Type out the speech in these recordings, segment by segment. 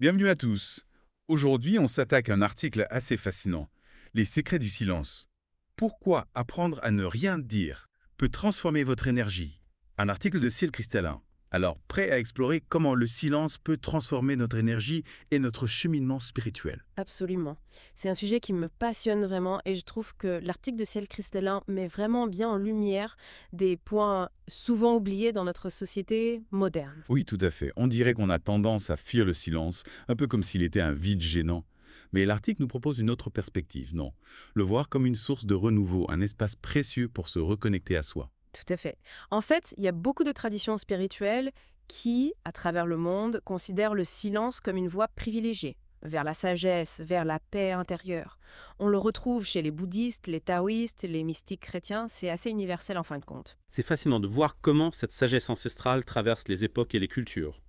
Bienvenue à tous. Aujourd'hui, on s'attaque à un article assez fascinant. Les secrets du silence. Pourquoi apprendre à ne rien dire peut transformer votre énergie? Un article de Ciel Cristallin. Alors, prêt à explorer comment le silence peut transformer notre énergie et notre cheminement spirituel. Absolument. C'est un sujet qui me passionne vraiment et je trouve que l'article de Ciel Cristallin met vraiment bien en lumière des points souvent oubliés dans notre société moderne. Oui, tout à fait. On dirait qu'on a tendance à fuir le silence, un peu comme s'il était un vide gênant. Mais l'article nous propose une autre perspective, non. Le voir comme une source de renouveau, un espace précieux pour se reconnecter à soi. Tout à fait. En fait, il y a beaucoup de traditions spirituelles qui, à travers le monde, considèrent le silence comme une voie privilégiée, vers la sagesse, vers la paix intérieure. On le retrouve chez les bouddhistes, les taoïstes, les mystiques chrétiens, c'est assez universel en fin de compte. C'est fascinant de voir comment cette sagesse ancestrale traverse les époques et les cultures.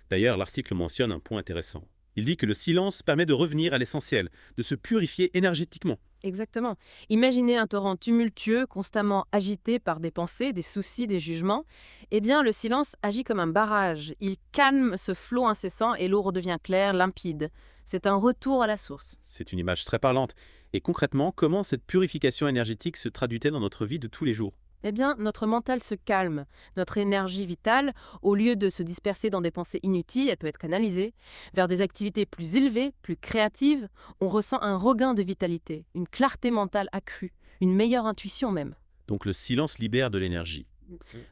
D'ailleurs, l'article mentionne un point intéressant. Il dit que le silence permet de revenir à l'essentiel, de se purifier énergétiquement. Exactement. Imaginez un torrent tumultueux, constamment agité par des pensées, des soucis, des jugements. Eh bien, le silence agit comme un barrage. Il calme ce flot incessant et l'eau redevient claire, limpide. C'est un retour à la source. C'est une image très parlante. Et concrètement, comment cette purification énergétique se traduit-elle dans notre vie de tous les jours? Eh bien, notre mental se calme. Notre énergie vitale, au lieu de se disperser dans des pensées inutiles, elle peut être canalisée vers des activités plus élevées, plus créatives. On ressent un regain de vitalité, une clarté mentale accrue, une meilleure intuition même. Donc le silence libère de l'énergie.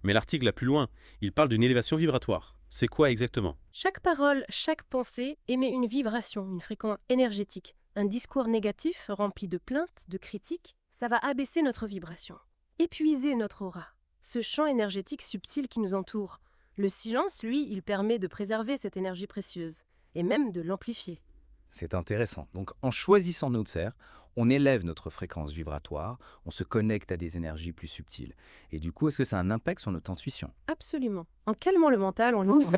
Mais l'article va plus loin. Il parle d'une élévation vibratoire. C'est quoi exactement? Chaque parole, chaque pensée émet une vibration, une fréquence énergétique. Un discours négatif, rempli de plaintes, de critiques, ça va abaisser notre vibration, épuiser notre aura, ce champ énergétique subtil qui nous entoure. Le silence, lui, il permet de préserver cette énergie précieuse, et même de l'amplifier. C'est intéressant. Donc, en choisissant nos terres, on élève notre fréquence vibratoire, on se connecte à des énergies plus subtiles. Et du coup, est-ce que ça a un impact sur notre intuition? Absolument. En calmant le mental, on ouvre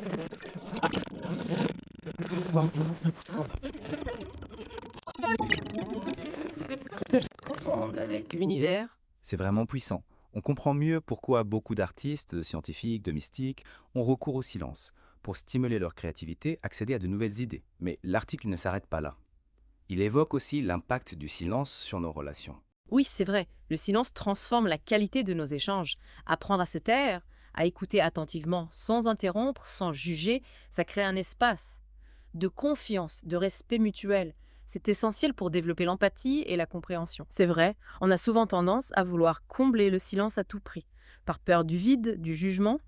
avec l'univers. C'est vraiment puissant. On comprend mieux pourquoi beaucoup d'artistes, de scientifiques, de mystiques ont recours au silence pour stimuler leur créativité, accéder à de nouvelles idées. Mais l'article ne s'arrête pas là. Il évoque aussi l'impact du silence sur nos relations. Oui, c'est vrai, le silence transforme la qualité de nos échanges. Apprendre à se taire, à écouter attentivement, sans interrompre, sans juger, ça crée un espace de confiance, de respect mutuel. C'est essentiel pour développer l'empathie et la compréhension. C'est vrai, on a souvent tendance à vouloir combler le silence à tout prix, par peur du vide, du jugement.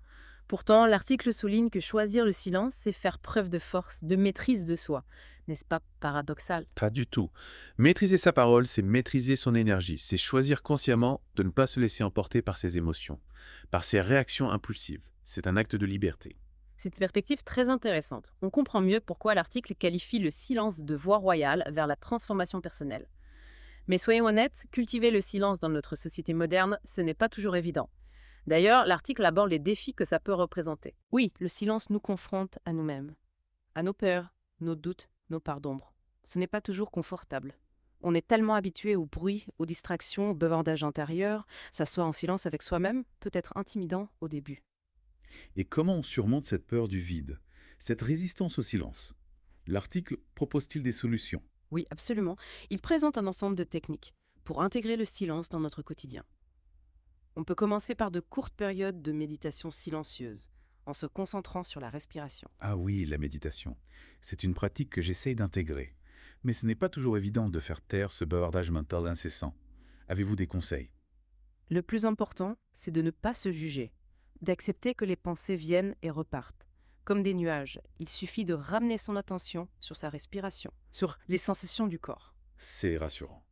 Pourtant, l'article souligne que choisir le silence, c'est faire preuve de force, de maîtrise de soi. N'est-ce pas paradoxal? Pas du tout. Maîtriser sa parole, c'est maîtriser son énergie, c'est choisir consciemment de ne pas se laisser emporter par ses émotions, par ses réactions impulsives. C'est un acte de liberté. C'est une perspective très intéressante. On comprend mieux pourquoi l'article qualifie le silence de voie royale vers la transformation personnelle. Mais soyons honnêtes, cultiver le silence dans notre société moderne, ce n'est pas toujours évident. D'ailleurs, l'article aborde les défis que ça peut représenter. Oui, le silence nous confronte à nous-mêmes, à nos peurs, nos doutes, nos parts d'ombre. Ce n'est pas toujours confortable. On est tellement habitué au bruit, aux distractions, au bavardage intérieur, s'asseoir en silence avec soi-même peut être intimidant au début. Et comment on surmonte cette peur du vide, cette résistance au silence? L'article propose-t-il des solutions? Oui, absolument. Il présente un ensemble de techniques pour intégrer le silence dans notre quotidien. On peut commencer par de courtes périodes de méditation silencieuse, en se concentrant sur la respiration. Ah oui, la méditation. C'est une pratique que j'essaye d'intégrer. Mais ce n'est pas toujours évident de faire taire ce bavardage mental incessant. Avez-vous des conseils? Le plus important, c'est de ne pas se juger, d'accepter que les pensées viennent et repartent. Comme des nuages, il suffit de ramener son attention sur sa respiration, sur les sensations du corps. C'est rassurant.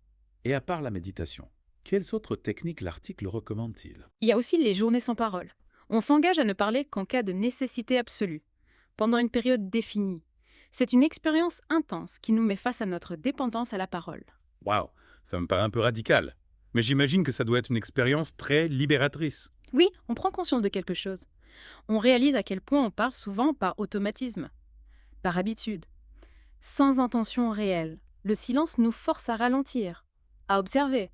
Et à part la méditation, quelles autres techniques l'article recommande-t-il? Il y a aussi les journées sans parole. On s'engage à ne parler qu'en cas de nécessité absolue, pendant une période définie. C'est une expérience intense qui nous met face à notre dépendance à la parole. Waouh, ça me paraît un peu radical. Mais j'imagine que ça doit être une expérience très libératrice. Oui, on prend conscience de quelque chose. On réalise à quel point on parle souvent par automatisme, par habitude, sans intention réelle. Le silence nous force à ralentir, à observer,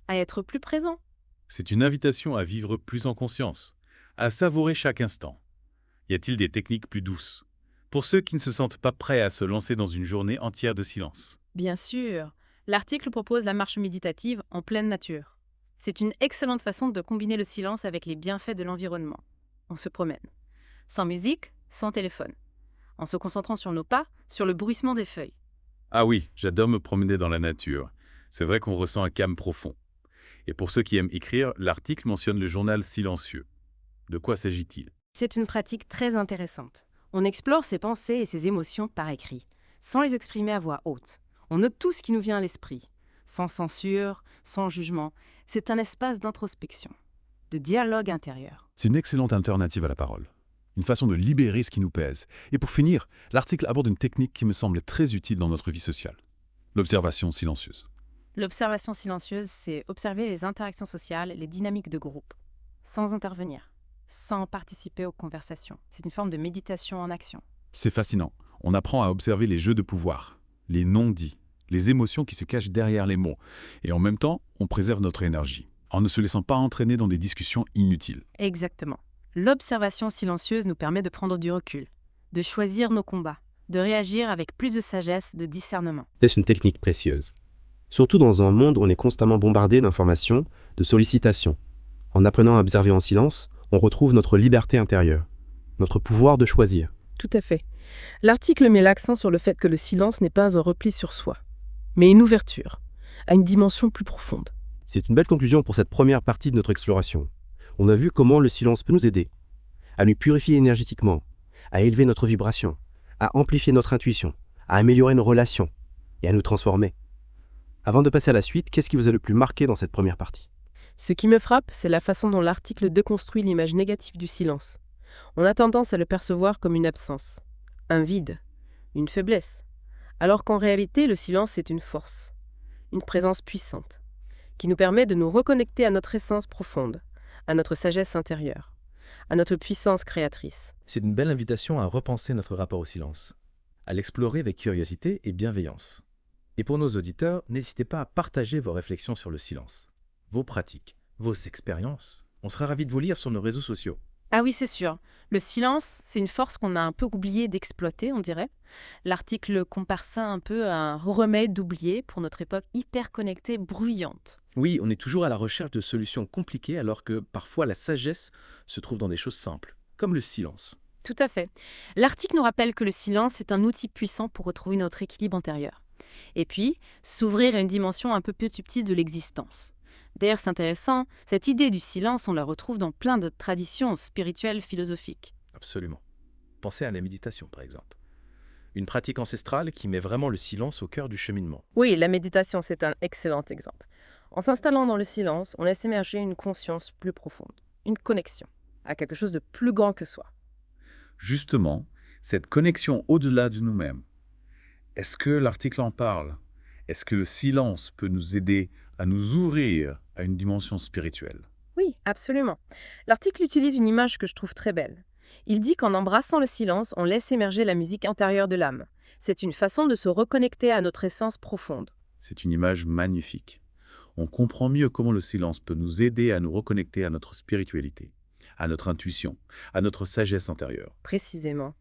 à être plus présent. C'est une invitation à vivre plus en conscience, à savourer chaque instant. Y a-t-il des techniques plus douces? pour ceux qui ne se sentent pas prêts à se lancer dans une journée entière de silence. Bien sûr, l'article propose la marche méditative en pleine nature. C'est une excellente façon de combiner le silence avec les bienfaits de l'environnement. On se promène. Sans musique, sans téléphone. En se concentrant sur nos pas, sur le bruissement des feuilles. Ah oui, j'adore me promener dans la nature. C'est vrai qu'on ressent un calme profond. Et pour ceux qui aiment écrire, l'article mentionne le journal silencieux. De quoi s'agit-il? C'est une pratique très intéressante. On explore ses pensées et ses émotions par écrit, sans les exprimer à voix haute. On note tout ce qui nous vient à l'esprit, sans censure, sans jugement. C'est un espace d'introspection, de dialogue intérieur. C'est une excellente alternative à la parole. Une façon de libérer ce qui nous pèse. Et pour finir, l'article aborde une technique qui me semble très utile dans notre vie sociale. L'observation silencieuse. L'observation silencieuse, c'est observer les interactions sociales, les dynamiques de groupe, sans intervenir, sans participer aux conversations. C'est une forme de méditation en action. C'est fascinant. On apprend à observer les jeux de pouvoir, les non-dits, les émotions qui se cachent derrière les mots. Et en même temps, on préserve notre énergie, en ne se laissant pas entraîner dans des discussions inutiles. Exactement. L'observation silencieuse nous permet de prendre du recul, de choisir nos combats, de réagir avec plus de sagesse, de discernement. C'est une technique précieuse. Surtout dans un monde où on est constamment bombardé d'informations, de sollicitations. En apprenant à observer en silence, on retrouve notre liberté intérieure, notre pouvoir de choisir. Tout à fait. L'article met l'accent sur le fait que le silence n'est pas un repli sur soi, mais une ouverture, à une dimension plus profonde. C'est une belle conclusion pour cette première partie de notre exploration. On a vu comment le silence peut nous aider, à nous purifier énergétiquement, à élever notre vibration, à amplifier notre intuition, à améliorer nos relations et à nous transformer. Avant de passer à la suite, qu'est-ce qui vous a le plus marqué dans cette première partie? Ce qui me frappe, c'est la façon dont l'article déconstruit l'image négative du silence. On a tendance à le percevoir comme une absence, un vide, une faiblesse, alors qu'en réalité, le silence est une force, une présence puissante, qui nous permet de nous reconnecter à notre essence profonde, à notre sagesse intérieure, à notre puissance créatrice. C'est une belle invitation à repenser notre rapport au silence, à l'explorer avec curiosité et bienveillance. Et pour nos auditeurs, n'hésitez pas à partager vos réflexions sur le silence, vos pratiques, vos expériences. On sera ravis de vous lire sur nos réseaux sociaux. Ah oui, c'est sûr. Le silence, c'est une force qu'on a un peu oublié d'exploiter, on dirait. L'article compare ça un peu à un remède oublié pour notre époque hyper connectée, bruyante. Oui, on est toujours à la recherche de solutions compliquées alors que parfois la sagesse se trouve dans des choses simples, comme le silence. Tout à fait. L'article nous rappelle que le silence est un outil puissant pour retrouver notre équilibre intérieur. Et puis, s'ouvrir à une dimension un peu plus subtile de l'existence. D'ailleurs, c'est intéressant, cette idée du silence, on la retrouve dans plein de traditions spirituelles, philosophiques. Absolument. Pensez à la méditation, par exemple. Une pratique ancestrale qui met vraiment le silence au cœur du cheminement. Oui, la méditation, c'est un excellent exemple. En s'installant dans le silence, on laisse émerger une conscience plus profonde, une connexion à quelque chose de plus grand que soi. Justement, cette connexion au-delà de nous-mêmes. Est-ce que l'article en parle? Est-ce que le silence peut nous aider à nous ouvrir à une dimension spirituelle? Oui, absolument. L'article utilise une image que je trouve très belle. Il dit qu'en embrassant le silence, on laisse émerger la musique intérieure de l'âme. C'est une façon de se reconnecter à notre essence profonde. C'est une image magnifique. On comprend mieux comment le silence peut nous aider à nous reconnecter à notre spiritualité, à notre intuition, à notre sagesse intérieure. Précisément.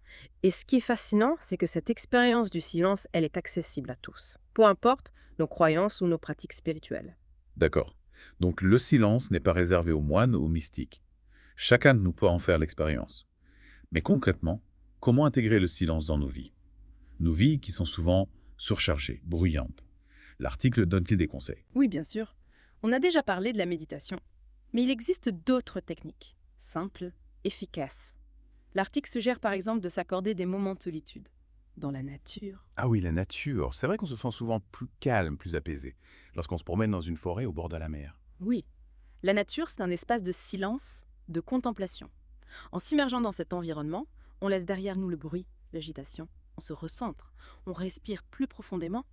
Et ce qui est fascinant, c'est que cette expérience du silence, elle est accessible à tous. Peu importe nos croyances ou nos pratiques spirituelles. D'accord. Donc le silence n'est pas réservé aux moines ou aux mystiques. Chacun de nous peut en faire l'expérience. Mais concrètement, comment intégrer le silence dans nos vies? Nos vies qui sont souvent surchargées, bruyantes. L'article donne-t-il des conseils? Oui, bien sûr. On a déjà parlé de la méditation. Mais il existe d'autres techniques, simples, efficaces. L'article suggère par exemple de s'accorder des moments de solitude, dans la nature. Ah oui, la nature. C'est vrai qu'on se sent souvent plus calme, plus apaisé, lorsqu'on se promène dans une forêt au bord de la mer. Oui, la nature, c'est un espace de silence, de contemplation. En s'immergeant dans cet environnement, on laisse derrière nous le bruit, l'agitation, on se recentre, on respire plus profondément,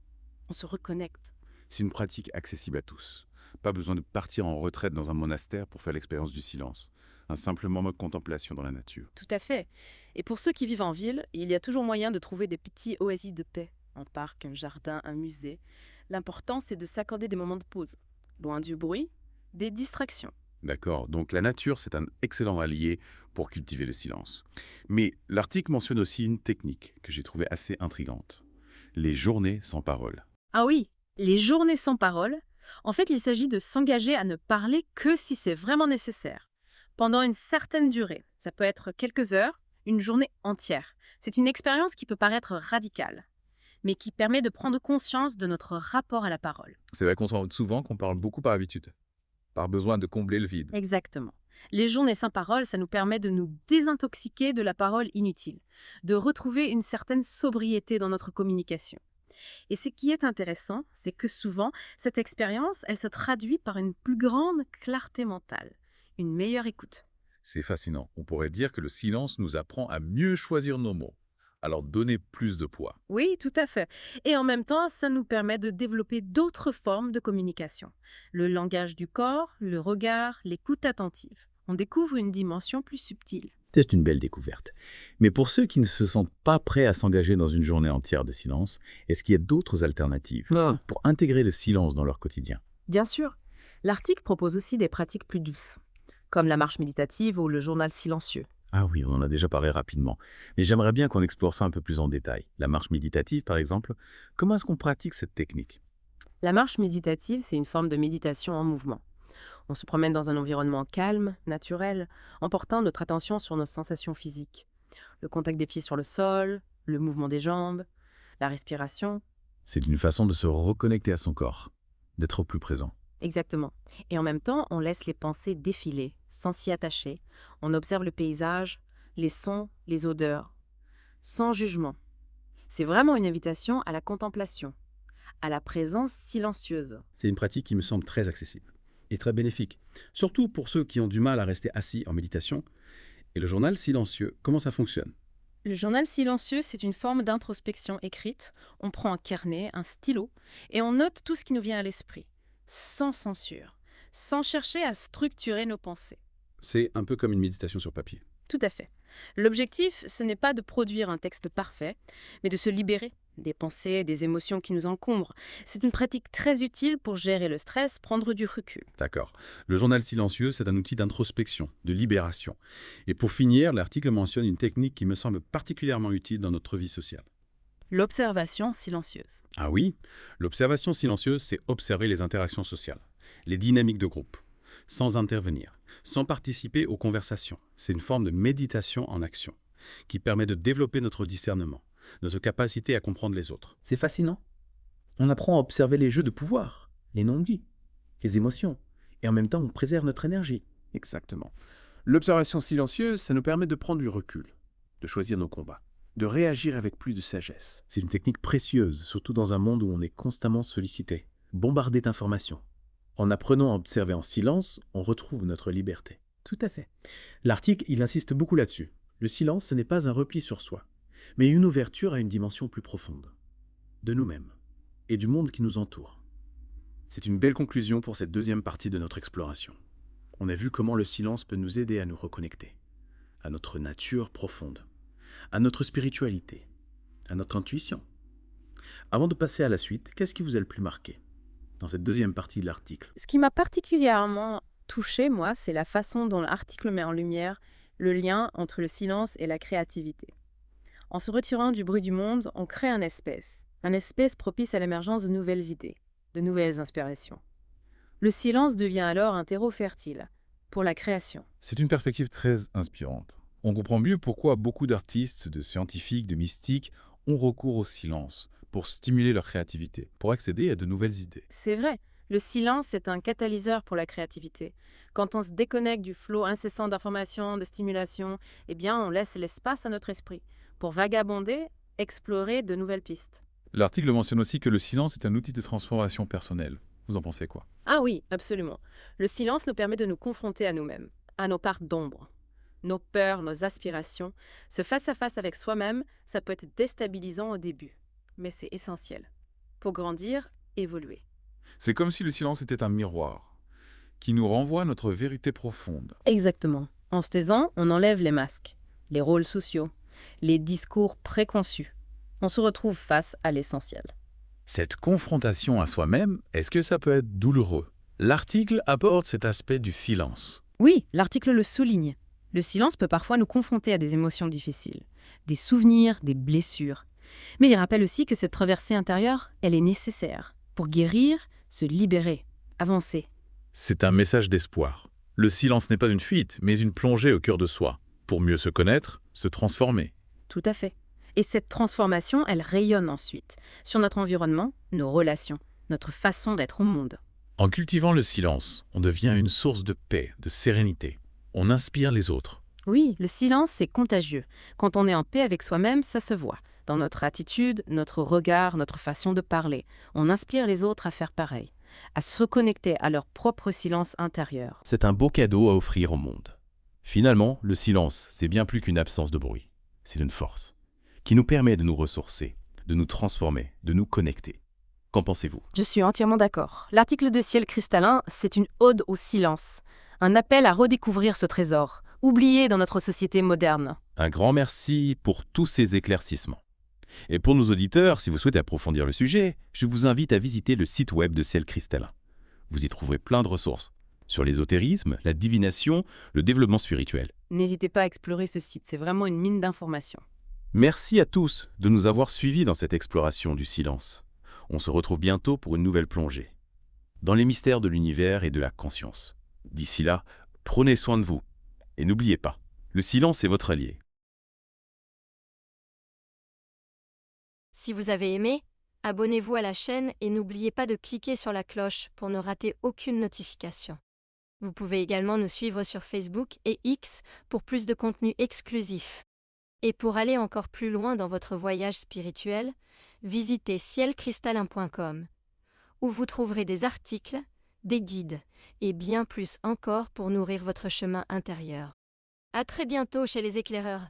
on se reconnecte. C'est une pratique accessible à tous. Pas besoin de partir en retraite dans un monastère pour faire l'expérience du silence. Un simple moment de contemplation dans la nature. Tout à fait. Et pour ceux qui vivent en ville, il y a toujours moyen de trouver des petits oasis de paix. Un parc, un jardin, un musée. L'important, c'est de s'accorder des moments de pause. Loin du bruit, des distractions. D'accord, donc la nature, c'est un excellent allié pour cultiver le silence. Mais l'article mentionne aussi une technique que j'ai trouvée assez intrigante. Les journées sans parole. Ah oui, les journées sans parole. En fait, il s'agit de s'engager à ne parler que si c'est vraiment nécessaire. Pendant une certaine durée. Ça peut être quelques heures, une journée entière. C'est une expérience qui peut paraître radicale, mais qui permet de prendre conscience de notre rapport à la parole. C'est vrai qu'on se rend compte souvent qu'on parle beaucoup par habitude, par besoin de combler le vide. Exactement. Les journées sans parole, ça nous permet de nous désintoxiquer de la parole inutile, de retrouver une certaine sobriété dans notre communication. Et ce qui est intéressant, c'est que souvent, cette expérience, elle se traduit par une plus grande clarté mentale, une meilleure écoute. C'est fascinant. On pourrait dire que le silence nous apprend à mieux choisir nos mots, à leur donner plus de poids. Oui, tout à fait. Et en même temps, ça nous permet de développer d'autres formes de communication. Le langage du corps, le regard, l'écoute attentive. On découvre une dimension plus subtile. C'est une belle découverte. Mais pour ceux qui ne se sentent pas prêts à s'engager dans une journée entière de silence, est-ce qu'il y a d'autres alternatives pour intégrer le silence dans leur quotidien? Bien sûr, l'article propose aussi des pratiques plus douces, comme la marche méditative ou le journal silencieux. Ah oui, on en a déjà parlé rapidement. Mais j'aimerais bien qu'on explore ça un peu plus en détail. La marche méditative, par exemple, comment est-ce qu'on pratique cette technique? La marche méditative, c'est une forme de méditation en mouvement. On se promène dans un environnement calme, naturel, en portant notre attention sur nos sensations physiques. Le contact des pieds sur le sol, le mouvement des jambes, la respiration. C'est une façon de se reconnecter à son corps, d'être au plus présent. Exactement. Et en même temps, on laisse les pensées défiler, sans s'y attacher. On observe le paysage, les sons, les odeurs, sans jugement. C'est vraiment une invitation à la contemplation, à la présence silencieuse. C'est une pratique qui me semble très accessible et très bénéfique, surtout pour ceux qui ont du mal à rester assis en méditation. Et le journal silencieux, comment ça fonctionne? Le journal silencieux, c'est une forme d'introspection écrite. On prend un carnet, un stylo, et on note tout ce qui nous vient à l'esprit, sans censure, sans chercher à structurer nos pensées. C'est un peu comme une méditation sur papier. Tout à fait. L'objectif, ce n'est pas de produire un texte parfait, mais de se libérer des pensées, des émotions qui nous encombrent. C'est une pratique très utile pour gérer le stress, prendre du recul. D'accord. Le journal silencieux, c'est un outil d'introspection, de libération. Et pour finir, l'article mentionne une technique qui me semble particulièrement utile dans notre vie sociale. L'observation silencieuse. Ah oui, l'observation silencieuse, c'est observer les interactions sociales, les dynamiques de groupe, sans intervenir, sans participer aux conversations. C'est une forme de méditation en action qui permet de développer notre discernement, notre capacité à comprendre les autres. C'est fascinant. On apprend à observer les jeux de pouvoir, les non-dits, les émotions, et en même temps on préserve notre énergie. Exactement. L'observation silencieuse, ça nous permet de prendre du recul, de choisir nos combats, de réagir avec plus de sagesse. C'est une technique précieuse, surtout dans un monde où on est constamment sollicité, bombardé d'informations. En apprenant à observer en silence, on retrouve notre liberté. Tout à fait. L'article, il insiste beaucoup là-dessus. Le silence, ce n'est pas un repli sur soi, mais une ouverture à une dimension plus profonde, de nous-mêmes et du monde qui nous entoure. C'est une belle conclusion pour cette deuxième partie de notre exploration. On a vu comment le silence peut nous aider à nous reconnecter, à notre nature profonde, à notre spiritualité, à notre intuition. Avant de passer à la suite, qu'est-ce qui vous a le plus marqué dans cette deuxième partie de l'article? Ce qui m'a particulièrement touchée, moi, c'est la façon dont l'article met en lumière le lien entre le silence et la créativité. En se retirant du bruit du monde, on crée un espace propice à l'émergence de nouvelles idées, de nouvelles inspirations. Le silence devient alors un terreau fertile pour la création. C'est une perspective très inspirante. On comprend mieux pourquoi beaucoup d'artistes, de scientifiques, de mystiques ont recours au silence pour stimuler leur créativité, pour accéder à de nouvelles idées. C'est vrai, le silence est un catalyseur pour la créativité. Quand on se déconnecte du flot incessant d'informations, de stimulation, eh bien on laisse l'espace à notre esprit pour vagabonder, explorer de nouvelles pistes. L'article mentionne aussi que le silence est un outil de transformation personnelle. Vous en pensez quoi? Ah oui, absolument. Le silence nous permet de nous confronter à nous-mêmes, à nos parts d'ombre, nos peurs, nos aspirations. Ce face-à-face avec soi-même, ça peut être déstabilisant au début, mais c'est essentiel pour grandir, évoluer. C'est comme si le silence était un miroir qui nous renvoie à notre vérité profonde. Exactement. En se taisant, on enlève les masques, les rôles sociaux, les discours préconçus. On se retrouve face à l'essentiel. Cette confrontation à soi-même, est-ce que ça peut être douloureux? L'article aborde cet aspect du silence. Oui, l'article le souligne. Le silence peut parfois nous confronter à des émotions difficiles, des souvenirs, des blessures. Mais il rappelle aussi que cette traversée intérieure, elle est nécessaire pour guérir, se libérer, avancer. C'est un message d'espoir. Le silence n'est pas une fuite, mais une plongée au cœur de soi, pour mieux se connaître, se transformer. Tout à fait. Et cette transformation, elle rayonne ensuite sur notre environnement, nos relations, notre façon d'être au monde. En cultivant le silence, on devient une source de paix, de sérénité. On inspire les autres. Oui, le silence, c'est contagieux. Quand on est en paix avec soi-même, ça se voit. Dans notre attitude, notre regard, notre façon de parler. On inspire les autres à faire pareil, à se reconnecter à leur propre silence intérieur. C'est un beau cadeau à offrir au monde. Finalement, le silence, c'est bien plus qu'une absence de bruit. C'est une force qui nous permet de nous ressourcer, de nous transformer, de nous connecter. Qu'en pensez-vous? Je suis entièrement d'accord. L'article de Ciel cristallin, c'est une ode au silence. Un appel à redécouvrir ce trésor, oublié dans notre société moderne. Un grand merci pour tous ces éclaircissements. Et pour nos auditeurs, si vous souhaitez approfondir le sujet, je vous invite à visiter le site web de Ciel cristallin. Vous y trouverez plein de ressources sur l'ésotérisme, la divination, le développement spirituel. N'hésitez pas à explorer ce site, c'est vraiment une mine d'informations. Merci à tous de nous avoir suivis dans cette exploration du silence. On se retrouve bientôt pour une nouvelle plongée dans les mystères de l'univers et de la conscience. D'ici là, prenez soin de vous. Et n'oubliez pas, le silence est votre allié. Si vous avez aimé, abonnez-vous à la chaîne et n'oubliez pas de cliquer sur la cloche pour ne rater aucune notification. Vous pouvez également nous suivre sur Facebook et X pour plus de contenu exclusif. Et pour aller encore plus loin dans votre voyage spirituel, visitez cielcristallin.com, où vous trouverez des articles, des guides et bien plus encore pour nourrir votre chemin intérieur. À très bientôt chez les éclaireurs.